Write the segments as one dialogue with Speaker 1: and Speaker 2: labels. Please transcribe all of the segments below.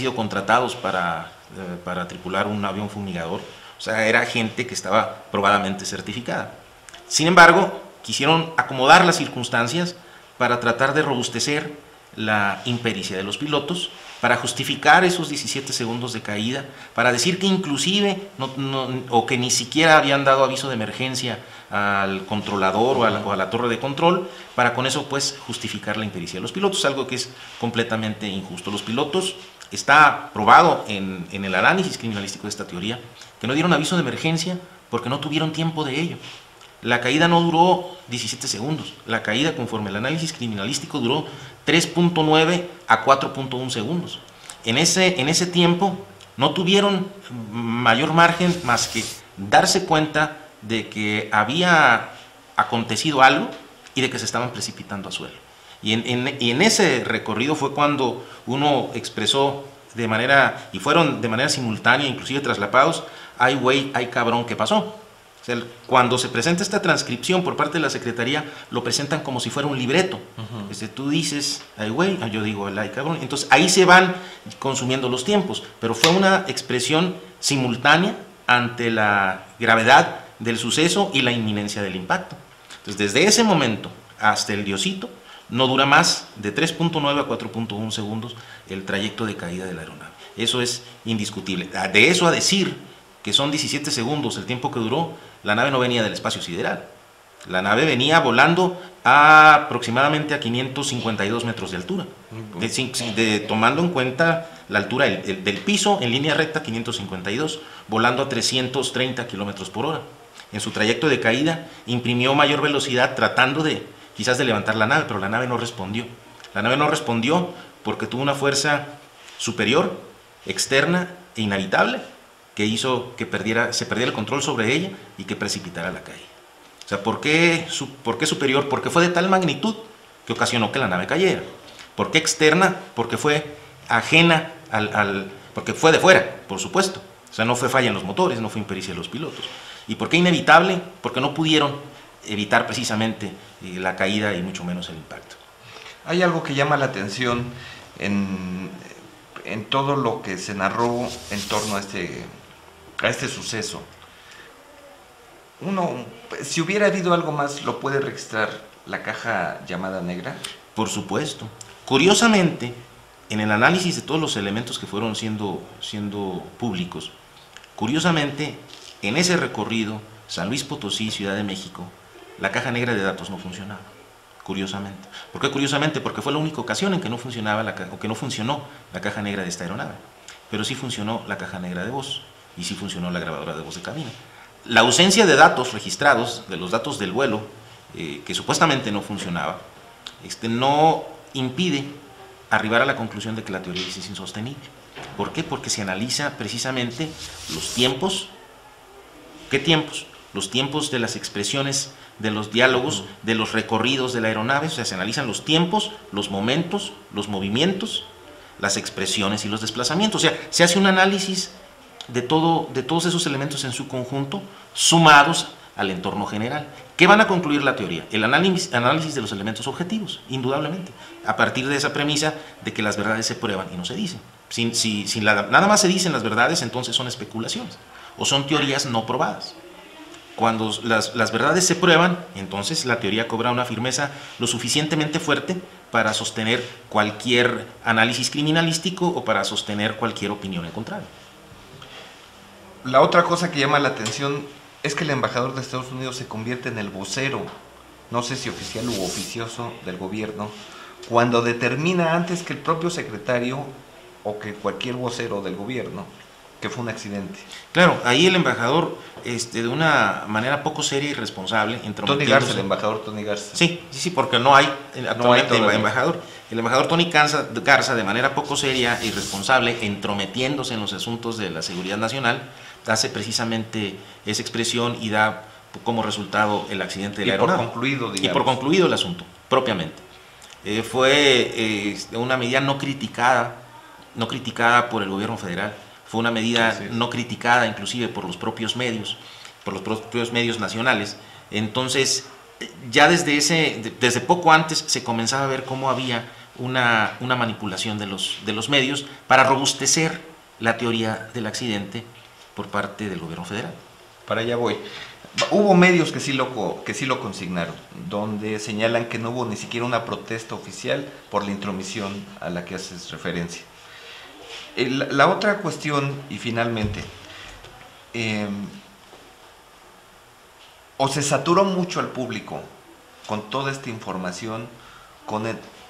Speaker 1: sido contratados para tripular un avión fumigador. O sea, era gente que estaba probadamente certificada. Sin embargo, quisieron acomodar las circunstancias para tratar de robustecer la impericia de los pilotos, para justificar esos 17 segundos de caída, para decir que inclusive o que ni siquiera habían dado aviso de emergencia al controlador o a la torre de control, para con eso pues justificar la impericia de los pilotos, algo que es completamente injusto. Los pilotos, está probado en el análisis criminalístico de esta teoría, que no dieron aviso de emergencia porque no tuvieron tiempo de ello. La caída no duró 17 segundos, la caída conforme el análisis criminalístico duró 3.9 a 4.1 segundos. En ese tiempo no tuvieron mayor margen más que darse cuenta de que había acontecido algo y de que se estaban precipitando a suelo. Y en ese recorrido fue cuando uno expresó y fueron de manera simultánea, inclusive traslapados, ay güey, ay cabrón, ¿qué pasó? O sea, cuando se presenta esta transcripción por parte de la Secretaría, lo presentan como si fuera un libreto. Tú dices, ay güey, yo digo, ay cabrón. Entonces ahí se van consumiendo los tiempos, pero fue una expresión simultánea ante la gravedad del suceso y la inminencia del impacto. Entonces desde ese momento hasta el Diosito, no dura más de 3.9 a 4.1 segundos el trayecto de caída de la aeronave. Eso es indiscutible. De eso a decir que son 17 segundos el tiempo que duró, la nave no venía del espacio sideral. La nave venía volando aproximadamente a 552 metros de altura, tomando en cuenta la altura del piso en línea recta 552, volando a 330 kilómetros por hora. En su trayecto de caída imprimió mayor velocidad tratando quizás de levantar la nave, pero la nave no respondió. La nave no respondió porque tuvo una fuerza superior, externa e inhabitable, que hizo que se perdiera el control sobre ella y que precipitara la caída. O sea, ¿por qué superior? Porque fue de tal magnitud que ocasionó que la nave cayera. ¿Por qué externa? Porque fue ajena porque fue de fuera, por supuesto. O sea, no fue falla en los motores, no fue impericia de los pilotos. ¿Y por qué inevitable? Porque no pudieron evitar precisamente la caída y mucho menos el impacto.
Speaker 2: Hay algo que llama la atención en todo lo que se narró en torno a este suceso. Si hubiera habido algo más, ¿lo puede registrar la caja llamada negra?
Speaker 1: Por supuesto. Curiosamente, en el análisis de todos los elementos que fueron siendo públicos, curiosamente, en ese recorrido, San Luis Potosí, Ciudad de México, la caja negra de datos no funcionaba, curiosamente. ¿Por qué curiosamente? Porque fue la única ocasión en que no funcionó la caja negra de esta aeronave, pero sí funcionó la caja negra de voz y sí funcionó la grabadora de voz de cabina. La ausencia de datos registrados, de los datos del vuelo, que supuestamente no funcionaba, no impide arribar a la conclusión de que la teoría es insostenible. ¿Por qué? Porque se analiza precisamente los tiempos. ¿Qué tiempos? Los tiempos de las expresiones, de los diálogos, de los recorridos de la aeronave. O sea, se analizan los tiempos, los momentos, los movimientos, las expresiones y los desplazamientos. O sea, se hace un análisis de todos esos elementos en su conjunto, sumados al entorno general. ¿Qué van a concluir la teoría? El análisis de los elementos objetivos, indudablemente, a partir de esa premisa de que las verdades se prueban y no se dicen. Nada más se dicen las verdades, entonces son especulaciones o son teorías no probadas. Cuando las verdades se prueban, entonces la teoría cobra una firmeza lo suficientemente fuerte para sostener cualquier análisis criminalístico o para sostener cualquier opinión en contrario.
Speaker 2: La otra cosa que llama la atención es que el embajador de Estados Unidos se convierte en el vocero, no sé si oficial u oficioso del gobierno, cuando determina antes que el propio secretario o que cualquier vocero del gobierno que fue un accidente.
Speaker 1: Claro, ahí el embajador, de una manera poco seria y responsable,
Speaker 2: Tony Garza, el embajador Tony Garza.
Speaker 1: Sí, porque no hay actualmente embajador. El embajador Tony Garza, de manera poco seria y responsable, entrometiéndose en los asuntos de la seguridad nacional, hace precisamente esa expresión y da como resultado el accidente de la aeronave. Y por concluido el asunto, propiamente. Fue una medida no criticada por el gobierno federal. Fue una medida no criticada inclusive por los propios medios nacionales. Entonces, ya desde poco antes se comenzaba a ver cómo había una manipulación de los medios para robustecer la teoría del accidente por parte del gobierno federal.
Speaker 2: Para allá voy. Hubo medios que sí lo consignaron, donde señalan que no hubo ni siquiera una protesta oficial por la intromisión a la que haces referencia. La otra cuestión, y finalmente, o se saturó mucho al público con toda esta información, con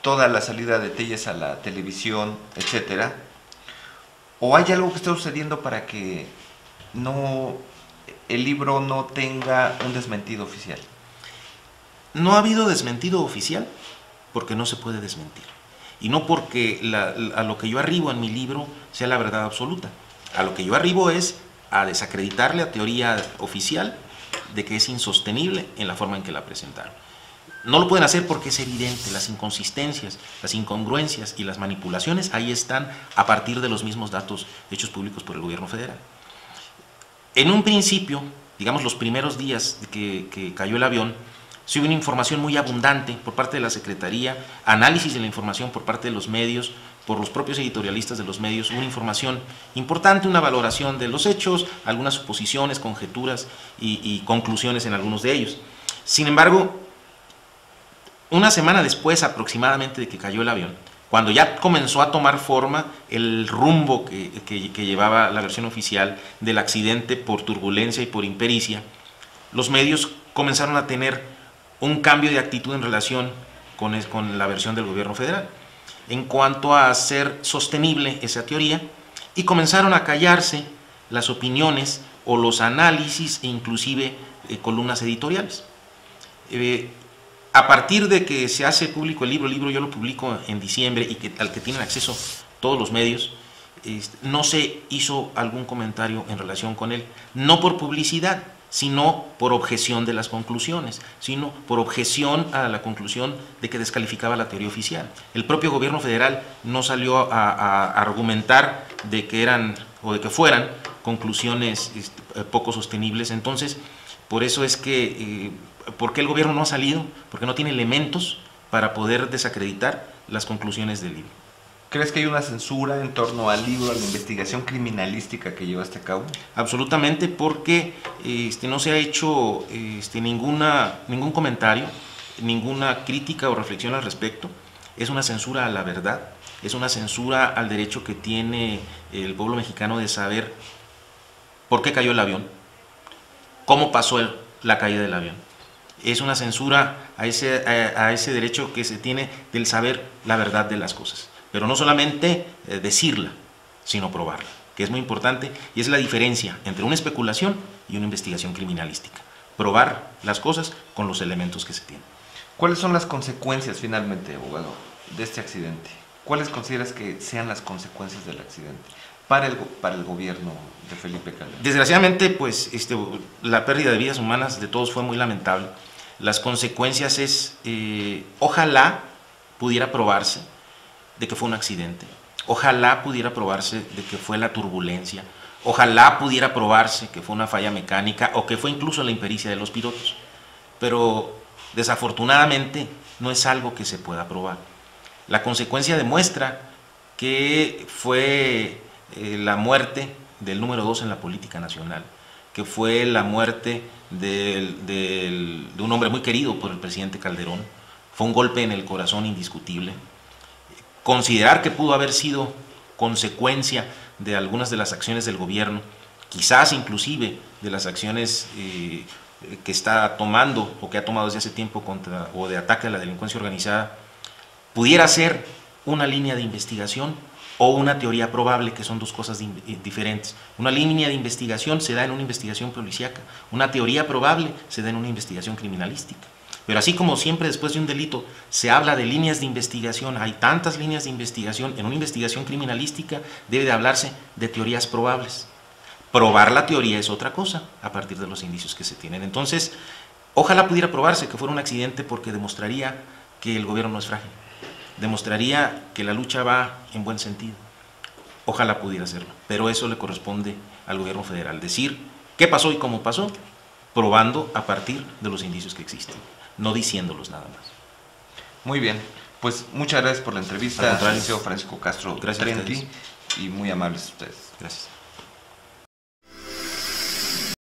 Speaker 2: toda la salida de Telles a la televisión, etcétera, o hay algo que está sucediendo para que el libro no tenga un desmentido oficial.
Speaker 1: No ha habido desmentido oficial porque no se puede desmentir. Y no porque a lo que yo arribo en mi libro sea la verdad absoluta. A lo que yo arribo es a desacreditar la teoría oficial de que es insostenible en la forma en que la presentaron. No lo pueden hacer porque es evidente, las inconsistencias, las incongruencias y las manipulaciones ahí están a partir de los mismos datos hechos públicos por el gobierno federal. En un principio, digamos los primeros días que cayó el avión, sí hubo una información muy abundante por parte de la Secretaría, análisis de la información por parte de los medios, por los propios editorialistas de los medios, una información importante, una valoración de los hechos, algunas suposiciones, conjeturas y conclusiones en algunos de ellos. Sin embargo, una semana después aproximadamente de que cayó el avión, cuando ya comenzó a tomar forma el rumbo que llevaba la versión oficial del accidente por turbulencia y por impericia, los medios comenzaron a tener un cambio de actitud en relación con la versión del gobierno federal, en cuanto a hacer sostenible esa teoría, y comenzaron a callarse las opiniones o los análisis e inclusive columnas editoriales. A partir de que se hace público el libro yo lo publico en diciembre y al que tienen acceso todos los medios, no se hizo algún comentario en relación con él, no por publicidad, sino por objeción de las conclusiones, sino por objeción a la conclusión de que descalificaba la teoría oficial. El propio gobierno federal no salió a argumentar de que eran o de que fueran conclusiones poco sostenibles. Entonces, por eso es que ¿por qué el gobierno no ha salido? Porque no tiene elementos para poder desacreditar las conclusiones del libro.
Speaker 2: ¿Crees que hay una censura en torno al libro, a la investigación criminalística que llevaste a cabo?
Speaker 1: Absolutamente, porque no se ha hecho ningún comentario, ninguna crítica o reflexión al respecto. Es una censura a la verdad, es una censura al derecho que tiene el pueblo mexicano de saber por qué cayó el avión, cómo pasó la caída del avión. Es una censura a ese derecho que se tiene del saber la verdad de las cosas. Pero no solamente decirla, sino probarla, que es muy importante, y es la diferencia entre una especulación y una investigación criminalística. Probar las cosas con los elementos que se tienen.
Speaker 2: ¿Cuáles son las consecuencias finalmente, abogado, de este accidente? ¿Cuáles consideras que sean las consecuencias del accidente para el gobierno de Felipe Calderón?
Speaker 1: Desgraciadamente, pues la pérdida de vidas humanas de todos fue muy lamentable. Las consecuencias es, ojalá pudiera probarse de que fue un accidente, ojalá pudiera probarse de que fue la turbulencia, ojalá pudiera probarse que fue una falla mecánica o que fue incluso la impericia de los pilotos, pero desafortunadamente no es algo que se pueda probar. La consecuencia demuestra que fue la muerte del número 2 en la política nacional, que fue la muerte de un hombre muy querido por el presidente Calderón. Fue un golpe en el corazón indiscutible. Considerar que pudo haber sido consecuencia de algunas de las acciones del gobierno, quizás inclusive de las acciones que está tomando o que ha tomado desde hace tiempo o de ataque a la delincuencia organizada, pudiera ser una línea de investigación o una teoría probable, que son dos cosas diferentes. Una línea de investigación se da en una investigación policíaca, una teoría probable se da en una investigación criminalística. Pero así como siempre después de un delito se habla de líneas de investigación, hay tantas líneas de investigación, en una investigación criminalística debe de hablarse de teorías probables. Probar la teoría es otra cosa a partir de los indicios que se tienen. Entonces, ojalá pudiera probarse que fuera un accidente, porque demostraría que el gobierno no es frágil, demostraría que la lucha va en buen sentido. Ojalá pudiera hacerlo, pero eso le corresponde al gobierno federal, decir qué pasó y cómo pasó, probando a partir de los indicios que existen, no diciéndolos nada más.
Speaker 2: Muy bien, Pues muchas gracias por la
Speaker 1: Al
Speaker 2: entrevista,
Speaker 1: contrario.
Speaker 2: Liceo Francisco Castro
Speaker 1: Gracias a
Speaker 2: Trenti, y muy amables ustedes.
Speaker 1: Gracias.